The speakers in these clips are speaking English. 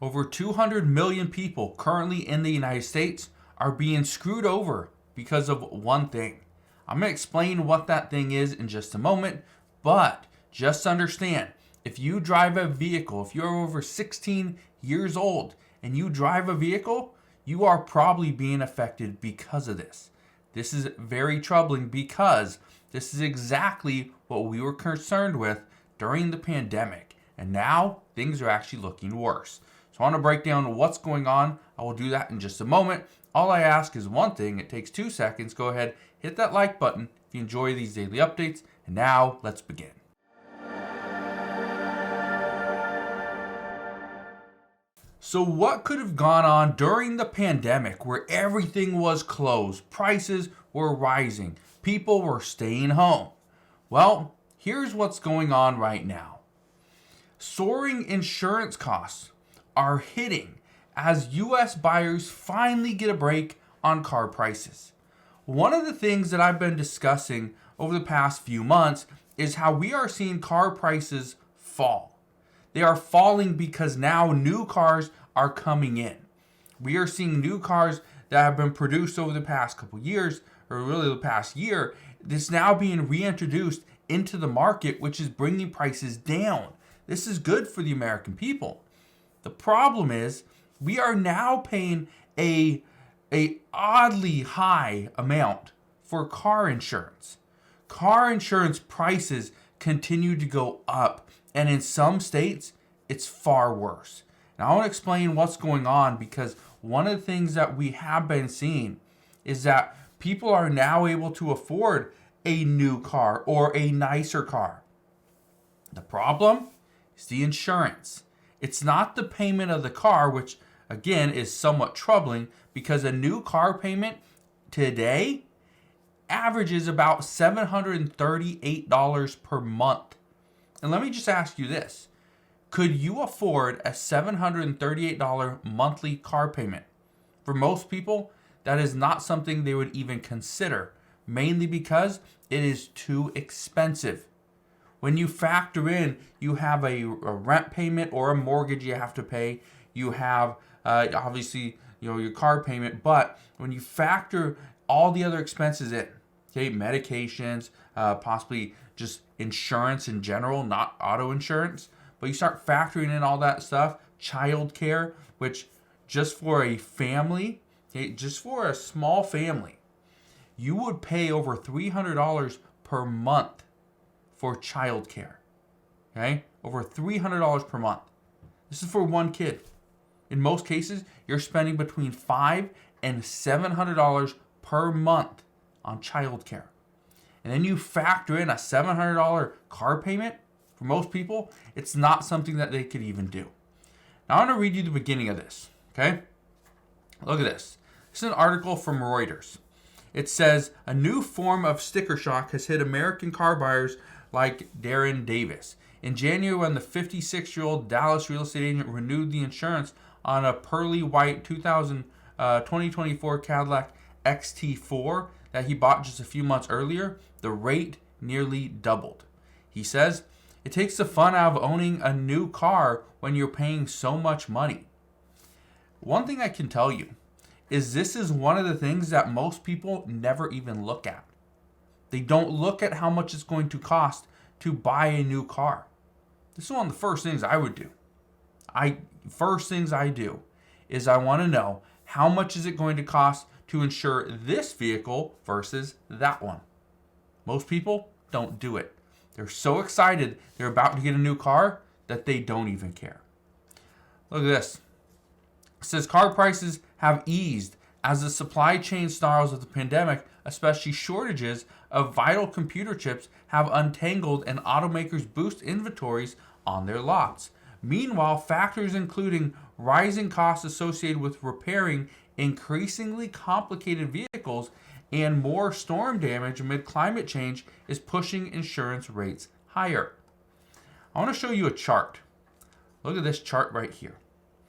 Over 200 million people currently in the United States are being screwed over because of one thing. I'm going to explain what that thing is in just a moment, but just understand, if you drive a vehicle, if you're over 16 years old and you drive a vehicle, you are probably being affected because of this. This is very troubling because this is exactly what we were concerned with during the pandemic, and now things are actually looking worse. So I want to break down what's going on. I will do that in just a moment. All I ask is one thing. It takes 2 seconds. Go ahead, hit that like button if you enjoy these daily updates. And now let's begin. So what could have gone on during the pandemic where everything was closed, prices were rising, people were staying home? Well, here's what's going on right now. Soaring insurance costs are hitting as U.S. buyers finally get a break on car prices. One of the things that I've been discussing over the past few months is how we are seeing car prices fall. They are falling because now new cars are coming in. We are seeing new cars that have been produced over the past couple years, or really the past year, that's now being reintroduced into the market, which is bringing prices down. This is good for the American people. The problem is we are now paying a oddly high amount for car insurance. Car insurance prices continue to go up, and in some states, it's far worse. Now I want to explain what's going on, because one of the things that we have been seeing is that people are now able to afford a new car or a nicer car. The problem is the insurance. It's not the payment of the car, which again is somewhat troubling, because a new car payment today averages about $738 per month. And let me just ask you this. Could you afford a $738 monthly car payment? For most people, that is not something they would even consider, mainly because it is too expensive. When you factor in, you have a rent payment or a mortgage you have to pay. You have obviously your car payment, but when you factor all the other expenses in, okay, medications, possibly just insurance in general, not auto insurance, but you start factoring in all that stuff, childcare, which just for a family, okay, just for a small family, you would pay over $300 per month for childcare. Okay? Over $300 per month. This is for one kid. In most cases, you're spending between $500 and $700 per month on childcare. And then you factor in a $700 car payment. For most people, it's not something that they could even do. Now I want to read you the beginning of this. Okay? Look at this. This is an article from Reuters. It says, a new form of sticker shock has hit American car buyers like Darren Davis. In January, when the 56-year-old Dallas real estate agent renewed the insurance on a pearly white 2024 Cadillac XT4 that he bought just a few months earlier, the rate nearly doubled. He says, it takes the fun out of owning a new car when you're paying so much money. One thing I can tell you is this is one of the things that most people never even look at. They don't look at how much it's going to cost to buy a new car. This is one of the first things I would do. First things I do is I want to know how much is it going to cost to insure this vehicle versus that one. Most people don't do it. They're so excited they're about to get a new car that they don't even care. Look at this. It says car prices have eased as the supply chain snarls of the pandemic, especially shortages of vital computer chips, have untangled and automakers boost inventories on their lots. Meanwhile, factors including rising costs associated with repairing increasingly complicated vehicles and more storm damage amid climate change is pushing insurance rates higher. I want to show you a chart. Look at this chart right here.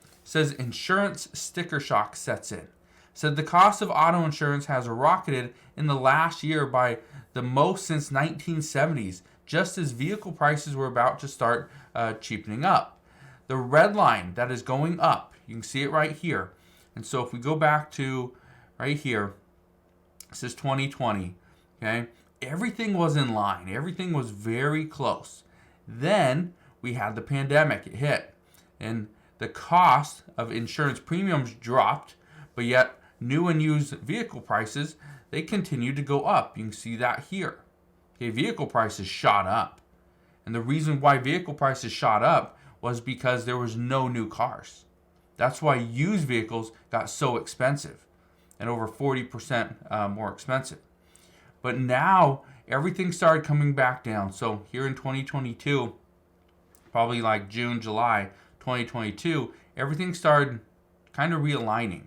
It says insurance sticker shock sets in. It said the cost of auto insurance has rocketed in the last year by the most since 1970s, just as vehicle prices were about to start cheapening up. The red line that is going up, you can see it right here. And so if we go back to right here, this is 2020, okay? Everything was in line. Everything was very close. Then we had the pandemic. It hit. And the cost of insurance premiums dropped, but yet new and used vehicle prices, they continued to go up. You can see that here. Okay, vehicle prices shot up. And the reason why vehicle prices shot up was because there was no new cars. That's why used vehicles got so expensive and over 40% more expensive. But now everything started coming back down. So here in 2022, probably like June, July 2022, everything started kind of realigning.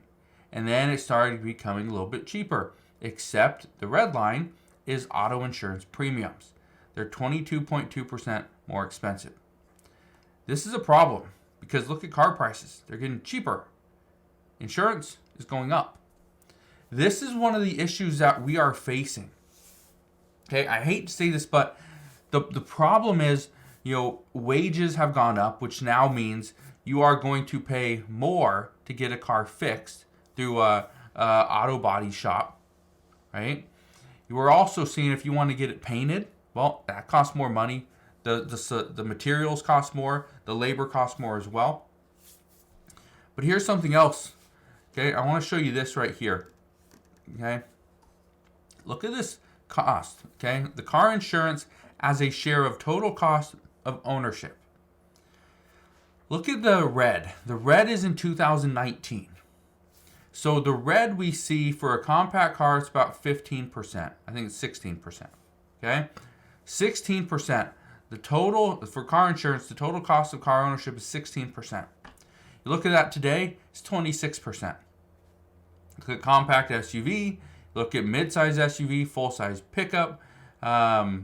And then it started becoming a little bit cheaper, except the red line is auto insurance premiums. They're 22.2% more expensive. This is a problem because look at car prices. They're getting cheaper. Insurance is going up. This is one of the issues that we are facing. Okay, I hate to say this, but the problem is, wages have gone up, which now means you are going to pay more to get a car fixed through a auto body shop, right? You are also seeing if you want to get it painted, well, that costs more money. The materials cost more. The labor costs more as well. But here's something else. Okay, I want to show you this right here. Okay, look at this cost. Okay, the car insurance as a share of total cost of ownership. Look at the red. The red is in 2019. So the red we see for a compact car is about 15%. I think it's 16%. Okay, 16%. The total for car insurance, the total cost of car ownership is 16%. You look at that today, it's 26%. Look at compact SUV, look at mid-size SUV, full-size pickup, the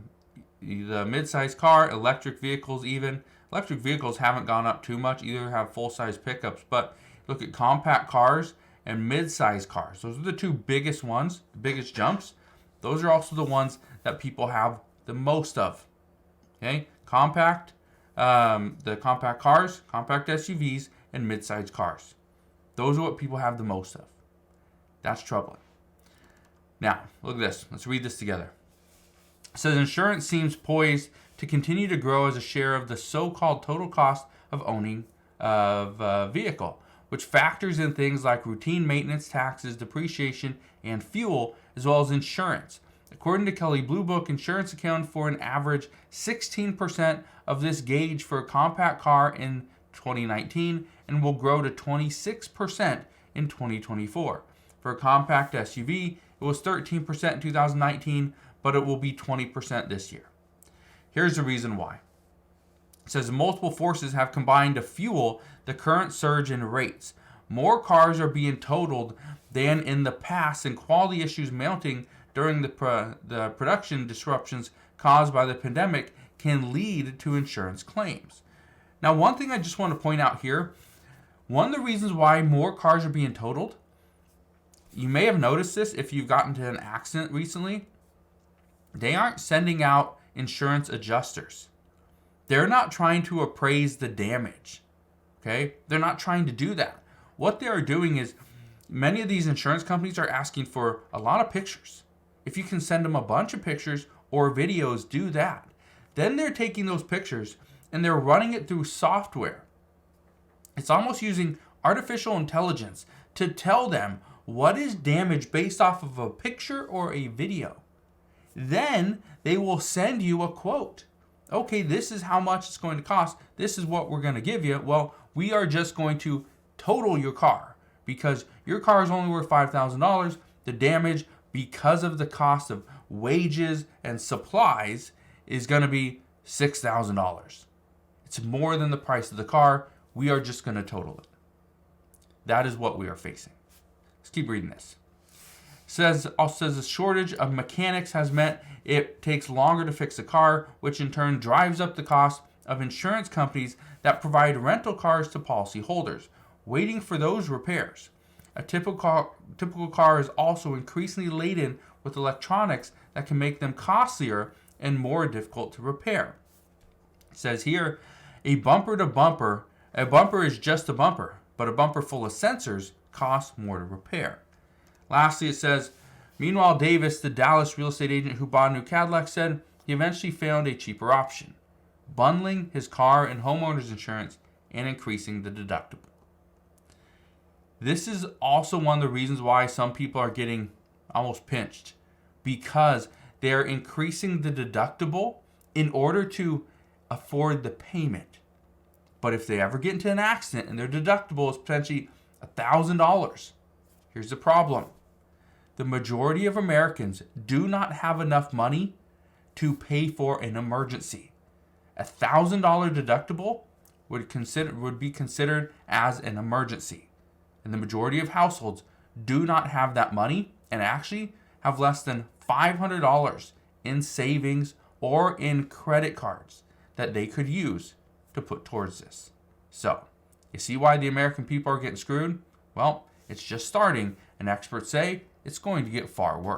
mid-size car, electric vehicles even. Electric vehicles haven't gone up too much, either have full-size pickups, but look at compact cars and mid-size cars. Those are the two biggest ones, the biggest jumps. Those are also the ones that people have the most of. Okay, the compact cars, compact SUVs, and mid-size cars. Those are what people have the most of. That's troubling. Now, look at this. Let's read this together. It says insurance seems poised to continue to grow as a share of the so-called total cost of owning a vehicle, which factors in things like routine maintenance, taxes, depreciation, and fuel, as well as insurance. According to Kelley Blue Book, insurance accounted for an average 16% of this gauge for a compact car in 2019 and will grow to 26% in 2024. For a compact SUV, it was 13% in 2019, but it will be 20% this year. Here's the reason why. It says multiple forces have combined to fuel the current surge in rates. More cars are being totaled than in the past, and quality issues mounting during the production disruptions caused by the pandemic can lead to insurance claims. Now, one thing I just want to point out here, one of the reasons why more cars are being totaled, you may have noticed this if you've gotten into an accident recently, they aren't sending out insurance adjusters. They're not trying to appraise the damage. Okay? They're not trying to do that. What they are doing is many of these insurance companies are asking for a lot of pictures. If you can send them a bunch of pictures or videos, do that. Then they're taking those pictures and they're running it through software. It's almost using artificial intelligence to tell them what is damage based off of a picture or a video. Then they will send you a quote. Okay, this is how much it's going to cost. This is what we're going to give you. Well, we are just going to total your car because your car is only worth $5,000. The damage, because of the cost of wages and supplies, is going to be $6,000. It's more than the price of the car. We are just going to total it. That is what we are facing. Let's keep reading this. Also says a shortage of mechanics has meant it takes longer to fix a car, which in turn drives up the cost of insurance companies that provide rental cars to policyholders, waiting for those repairs. A typical car is also increasingly laden with electronics that can make them costlier and more difficult to repair. It says here, a bumper-to-bumper A bumper is just a bumper, but a bumper full of sensors costs more to repair. Lastly, it says, meanwhile, Davis, the Dallas real estate agent who bought a new Cadillac, said he eventually found a cheaper option, bundling his car and homeowner's insurance and increasing the deductible. This is also one of the reasons why some people are getting almost pinched, because they're increasing the deductible in order to afford the payment. But if they ever get into an accident and their deductible is potentially $1,000, here's the problem. The majority of Americans do not have enough money to pay for an emergency. $1,000 deductible would be considered as an emergency. And the majority of households do not have that money and actually have less than $500 in savings or in credit cards that they could use to put towards this. So, you see why the American people are getting screwed? Well, it's just starting, and experts say it's going to get far worse.